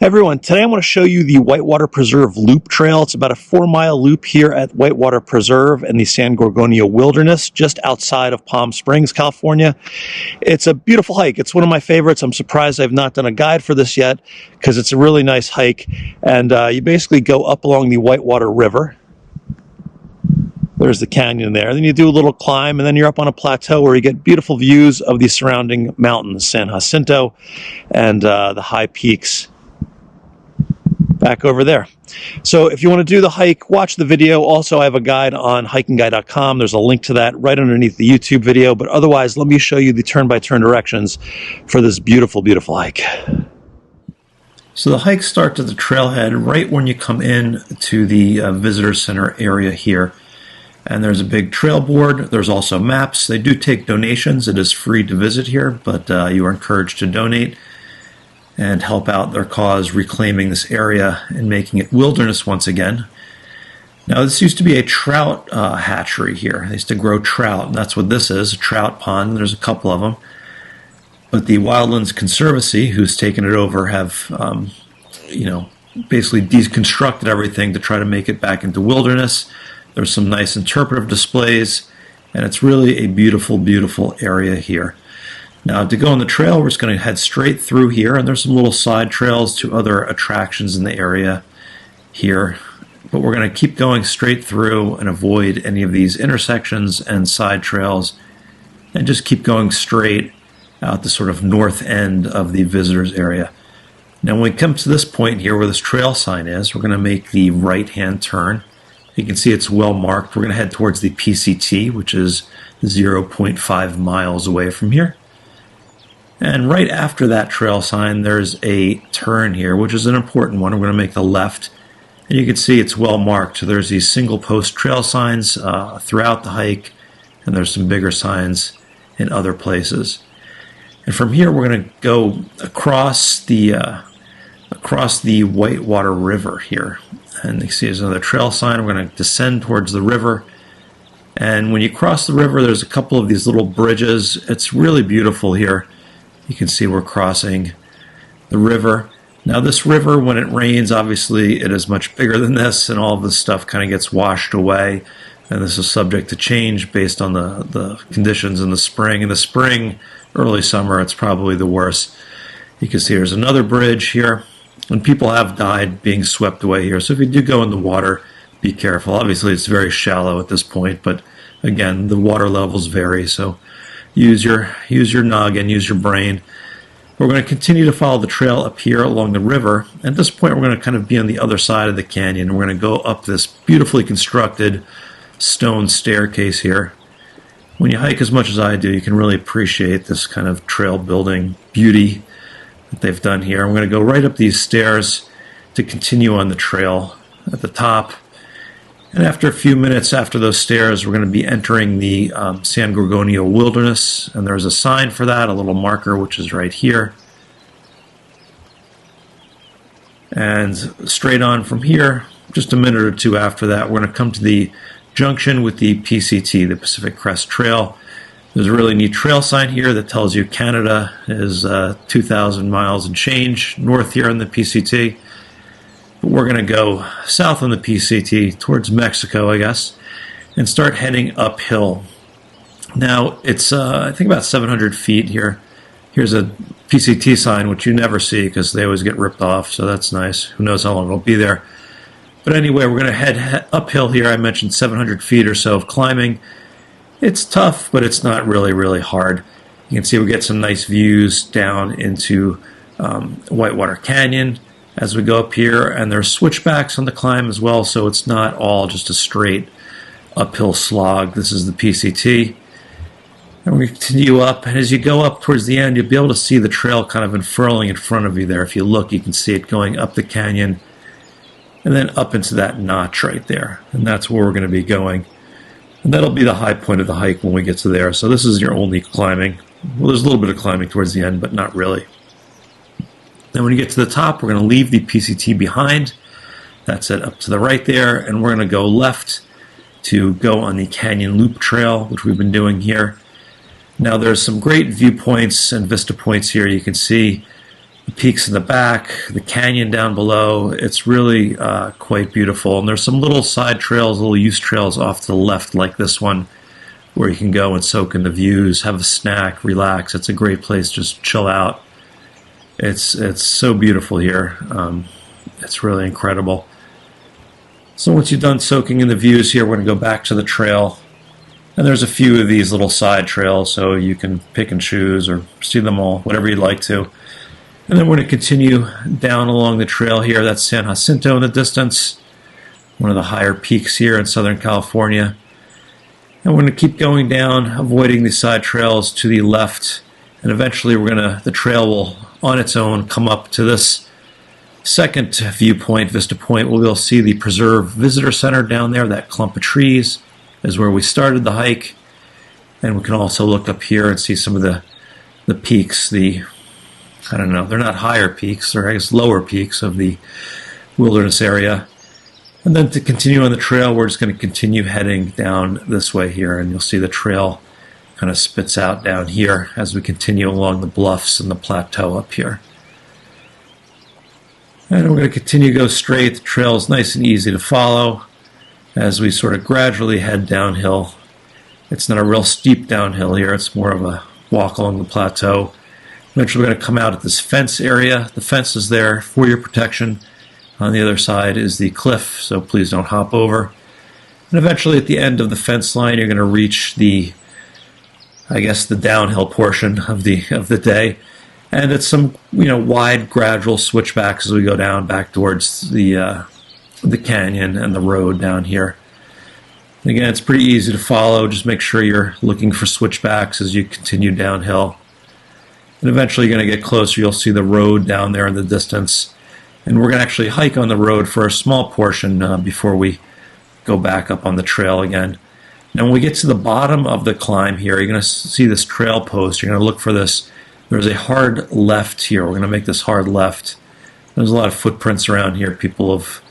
Hey everyone, today I want to show you the Whitewater Preserve Loop Trail. It's about a 4-mile loop here at Whitewater Preserve in the San Gorgonio Wilderness, just outside of Palm Springs, California. It's a beautiful hike. It's one of my favorites. I'm surprised I've not done a guide for this yet because it's a really nice hike. And you basically go up along the Whitewater River. There's the canyon there. Then you do a little climb, and then you're up on a plateau where you get beautiful views of the surrounding mountains, San Jacinto and the high peaks back over there. So if you want to do the hike, watch the video. Also, I have a guide on HikingGuy.com. There's a link to that right underneath the YouTube video. But otherwise, let me show you the turn-by-turn directions for this beautiful, beautiful hike. So the hike starts at the trailhead right when you come in to the visitor center area here. And there's a big trail board. There's also maps. They do take donations. It is free to visit here, but you are encouraged to donate and help out their cause reclaiming this area and making it wilderness once again. Now this used to be a trout hatchery here. They used to grow trout, and that's what this is, a trout pond. There's a couple of them. But the Wildlands Conservancy, who's taken it over, have basically deconstructed everything to try to make it back into wilderness. There's some nice interpretive displays, and it's really a beautiful, beautiful area here. Now to go on the trail, we're just going to head straight through here, and there's some little side trails to other attractions in the area here. But we're going to keep going straight through and avoid any of these intersections and side trails, and just keep going straight out the sort of north end of the visitors area. Now when we come to this point here where this trail sign is, we're going to make the right-hand turn. You can see it's well marked. We're going to head towards the PCT, which is 0.5 miles away from here. And right after that trail sign, there's a turn here, which is an important one. We're going to make the left. And you can see it's well marked. So there's these single post trail signs throughout the hike, and there's some bigger signs in other places. And from here, we're going to go across the Whitewater River here. And you see there's another trail sign. We're going to descend towards the river. And when you cross the river, there's a couple of these little bridges. It's really beautiful here. You can see we're crossing the river. Now this river, when it rains, obviously it is much bigger than this, and all of this stuff kind of gets washed away. And this is subject to change based on the conditions in the spring. In the spring, early summer, it's probably the worst. You can see there's another bridge here, and people have died being swept away here. So if you do go in the water, be careful. Obviously it's very shallow at this point, but again, the water levels vary, so use your noggin, use your brain. We're going to continue to follow the trail up here along the river. At this point, we're going to kind of be on the other side of the canyon. We're going to go up this beautifully constructed stone staircase here. When you hike as much as I do, you can really appreciate this kind of trail building beauty that they've done here. I'm going to go right up these stairs to continue on the trail at the top. And after a few minutes after those stairs, we're going to be entering the San Gorgonio Wilderness. And there's a sign for that, a little marker, which is right here. And straight on from here, just a minute or two after that, we're going to come to the junction with the PCT, the Pacific Crest Trail. There's a really neat trail sign here that tells you Canada is 2,000 miles and change north here on the PCT. But we're going to go south on the PCT towards Mexico, I guess, and start heading uphill. Now, it's I think about 700 feet here. Here's a PCT sign, which you never see because they always get ripped off, so that's nice. Who knows how long it'll be there. But anyway, we're going to head uphill here. I mentioned 700 feet or so of climbing. It's tough, but it's not really, really hard. You can see we get some nice views down into Whitewater Canyon as we go up here, and there's switchbacks on the climb as well, so it's not all just a straight uphill slog. This is the PCT. And we continue up, and as you go up towards the end, you'll be able to see the trail kind of unfurling in front of you there. If you look, you can see it going up the canyon and then up into that notch right there. And that's where we're going to be going. And that'll be the high point of the hike when we get to there. So this is your only climbing. Well, there's a little bit of climbing towards the end, but not really. Then when you get to the top, we're going to leave the PCT behind. That's it up to the right there. And we're going to go left to go on the Canyon Loop Trail, which we've been doing here. Now there's some great viewpoints and vista points here. You can see the peaks in the back, the canyon down below. It's really quite beautiful. And there's some little side trails, little use trails off to the left like this one, where you can go and soak in the views, have a snack, relax. It's a great place, just chill out. It's so beautiful here. It's really incredible. So once you've done soaking in the views here, we're going to go back to the trail. And there's a few of these little side trails, so you can pick and choose or see them all, whatever you'd like to. And then we're going to continue down along the trail here. That's San Jacinto in the distance, one of the higher peaks here in Southern California. And we're going to keep going down, avoiding the side trails to the left. And eventually the trail will, on its own, come up to this second viewpoint, Vista Point, where we'll see the Preserve Visitor Center down there. That clump of trees is where we started the hike. And we can also look up here and see some of the peaks, I don't know, they're not higher peaks, they're I guess lower peaks of the wilderness area. And then to continue on the trail, we're just going to continue heading down this way here, and you'll see the trail kind of spits out down here as we continue along the bluffs and the plateau up here. And we're going to continue to go straight. The trail is nice and easy to follow as we sort of gradually head downhill. It's not a real steep downhill here, it's more of a walk along the plateau. Eventually we're going to come out at this fence area. The fence is there for your protection. On the other side is the cliff, so please don't hop over. And eventually at the end of the fence line, you're going to reach the downhill portion of the day. And it's some wide gradual switchbacks as we go down back towards the canyon and the road down here. And again, it's pretty easy to follow. Just make sure you're looking for switchbacks as you continue downhill. And eventually you're going to get closer. You'll see the road down there in the distance. And we're going to actually hike on the road for a small portion before we go back up on the trail again. Now when we get to the bottom of the climb here, you're going to see this trail post. You're going to look for this. There's a hard left here. We're going to make this hard left. There's a lot of footprints around here. People have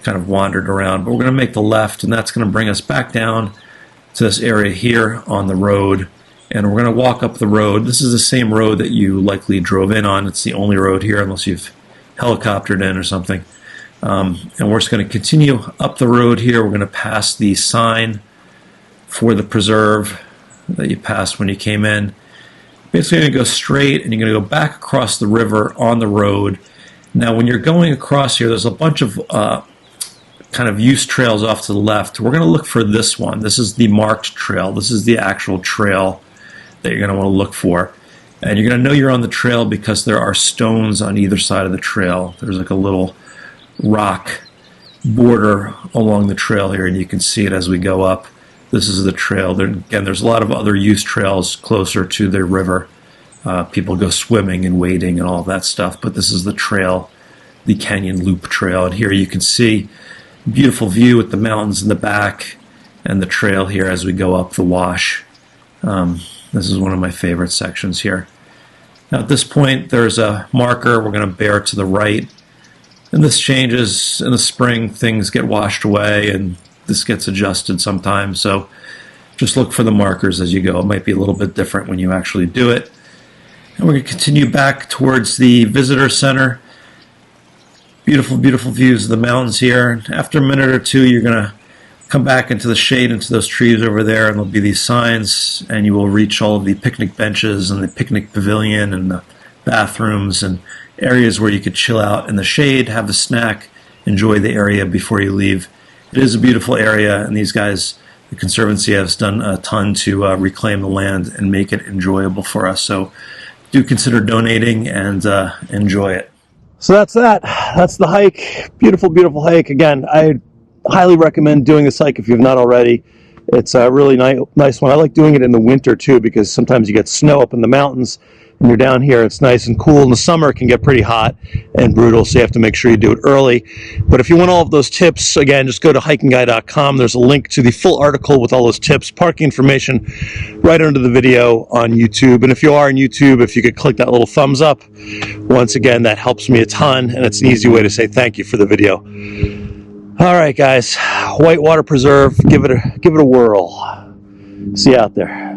kind of wandered around. But we're going to make the left, and that's going to bring us back down to this area here on the road. And we're going to walk up the road. This is the same road that you likely drove in on. It's the only road here unless you've helicoptered in or something. And we're just going to continue up the road here. We're going to pass the sign for the preserve that you passed when you came in. Basically, you're going to go straight and you're going to go back across the river on the road. Now, when you're going across here, there's a bunch of kind of use trails off to the left. We're going to look for this one. This is the marked trail. This is the actual trail that you're going to want to look for. And you're going to know you're on the trail because there are stones on either side of the trail. There's like a little rock border along the trail here, and you can see it as we go up. This is the trail. Again, there's a lot of other use trails closer to the river. People go swimming and wading and all that stuff, but this is the trail, the Canyon Loop Trail. And here you can see a beautiful view with the mountains in the back and the trail here as we go up the wash. This is one of my favorite sections here. Now at this point, there's a marker. We're going to bear to the right. And this changes in the spring. Things get washed away and this gets adjusted sometimes, so just look for the markers as you go. It might be a little bit different when you actually do it. And we're going to continue back towards the visitor center. Beautiful, beautiful views of the mountains here. After a minute or two, you're going to come back into the shade, into those trees over there, and there'll be these signs, and you will reach all of the picnic benches and the picnic pavilion and the bathrooms and areas where you could chill out in the shade, have a snack, enjoy the area before you leave. It is a beautiful area, and these guys, the Conservancy, has done a ton to reclaim the land and make it enjoyable for us. So do consider donating and enjoy it. So that's that. That's the hike. Beautiful, beautiful hike. Again, I highly recommend doing this hike if you've not already. It's a really nice one. I like doing it in the winter too, because sometimes you get snow up in the mountains and you're down here. It's nice and cool. In the summer it can get pretty hot and brutal, so you have to make sure you do it early. But if you want all of those tips, again, just go to HikingGuy.com. There's a link to the full article with all those tips, parking information right under the video on YouTube. And if you are on YouTube, if you could click that little thumbs up, once again, that helps me a ton, and it's an easy way to say thank you for the video. All right, guys, Whitewater Preserve, give it a whirl. See you out there.